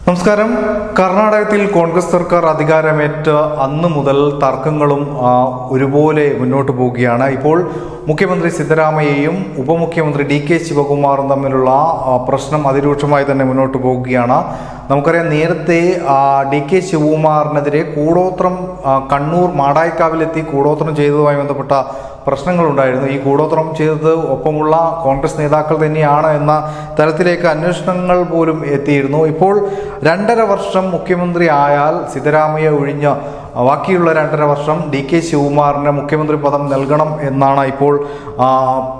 നമസ്കാരം. കർണാടകത്തിൽ കോൺഗ്രസ് സർക്കാർ അധികാരമേറ്റ അന്ന് മുതൽ തർക്കങ്ങളും ഒരുപോലെ മുന്നോട്ട് പോവുകയാണ്. ഇപ്പോൾ മുഖ്യമന്ത്രി സിദ്ധരാമയ്യയും ഉപമുഖ്യമന്ത്രി DK ശിവകുമാറും തമ്മിലുള്ള പ്രശ്നം അതിരൂക്ഷമായി തന്നെ മുന്നോട്ട് പോവുകയാണ്. നമുക്കറിയാം, നേരത്തെ DK ശിവകുമാറിനെതിരെ കൂടോത്രം കണ്ണൂർ മാടായിക്കാവിലെത്തി കൂടോത്രം ചെയ്തതുമായി ബന്ധപ്പെട്ട പ്രശ്നങ്ങളുണ്ടായിരുന്നു. ഈ കൂടോത്രം ചെയ്തത് ഒപ്പമുള്ള കോൺഗ്രസ് നേതാക്കൾ തന്നെയാണ് എന്ന തരത്തിലേക്ക് അന്വേഷണങ്ങൾ പോലും എത്തിയിരുന്നു. ഇപ്പോൾ 2.5 വർഷം മുഖ്യമന്ത്രി ആയാൽ സിദ്ധരാമയ്യ ഒഴിഞ്ഞ് ബാക്കിയുള്ള 2.5 വർഷം DK ശിവകുമാറിന് മുഖ്യമന്ത്രി പദം നൽകണം എന്നാണ് ഇപ്പോൾ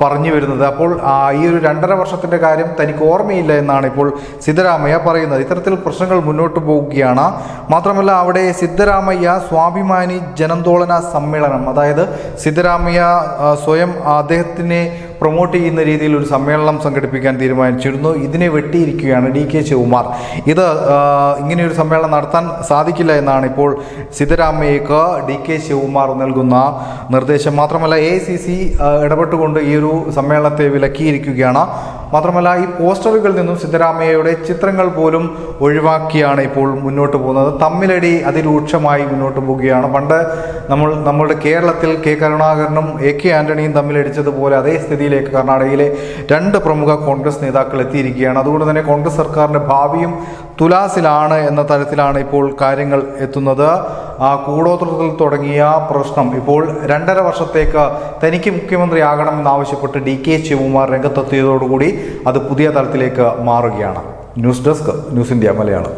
പറഞ്ഞു വരുന്നത്. അപ്പോൾ ഈ ഒരു 2.5 വർഷത്തിൻ്റെ കാര്യം തനിക്ക് ഓർമ്മയില്ല എന്നാണ് ഇപ്പോൾ സിദ്ധരാമയ്യ പറയുന്നത്. ഇത്തരത്തിൽ പ്രശ്നങ്ങൾ മുന്നോട്ട് പോവുകയാണ്. മാത്രമല്ല, അവിടെ സിദ്ധരാമയ്യ സ്വാഭിമാനി ജനാന്തോളന സമ്മേളനം, അതായത് സിദ്ധരാമയ്യ സ്വയം അദ്ദേഹത്തിനെ പ്രൊമോട്ട് ചെയ്യുന്ന രീതിയിൽ ഒരു സമ്മേളനം സംഘടിപ്പിക്കാൻ തീരുമാനിച്ചിരുന്നു. ഇതിനെ വെട്ടിയിരിക്കുകയാണ് DK ശിവകുമാർ. ഇങ്ങനെയൊരു സമ്മേളനം നടത്താൻ സാധിക്കില്ല എന്നാണ് ഇപ്പോൾ സിദ്ധരാമയ്യക്ക് DK ശിവകുമാർ നൽകുന്ന നിർദ്ദേശം. മാത്രമല്ല, AICC ഇടപെട്ടുകൊണ്ട് ഈ ഒരു സമ്മേളനത്തെ വിലക്കിയിരിക്കുകയാണ്. മാത്രമല്ല, ഈ പോസ്റ്ററുകളിൽ നിന്നും സിദ്ധരാമയ്യയുടെ ചിത്രങ്ങൾ പോലും ഒഴിവാക്കിയാണ് ഇപ്പോൾ മുന്നോട്ട് പോകുന്നത്. തമ്മിലടി അതിരൂക്ഷമായി മുന്നോട്ട് പോവുകയാണ്. പണ്ട് നമ്മളുടെ കേരളത്തിൽ K കരുണാകരനും AK ആന്റണിയും തമ്മിലടിച്ചതുപോലെ അതേ സ്ഥിതിയിലേക്ക് കർണാടകയിലെ 2 പ്രമുഖ കോൺഗ്രസ് നേതാക്കൾ എത്തിയിരിക്കുകയാണ്. അതുകൊണ്ട് തന്നെ കോൺഗ്രസ് സർക്കാരിൻ്റെ ഭാവിയും തുലാസിലാണ് എന്ന തരത്തിലാണ് ഇപ്പോൾ കാര്യങ്ങൾ എത്തുന്നത്. കൂടോത്രത്തിൽ തുടങ്ങിയ പ്രശ്നം ഇപ്പോൾ 2.5 വർഷത്തേക്ക് തനിക്ക് മുഖ്യമന്ത്രിയാകണമെന്നാവശ്യപ്പെട്ട് DK ശിവകുമാർ രംഗത്തെത്തിയതോടുകൂടി അത് പുതിയ തലത്തിലേക്ക് മാറുകയാണ്. News desk, news India Malayalam.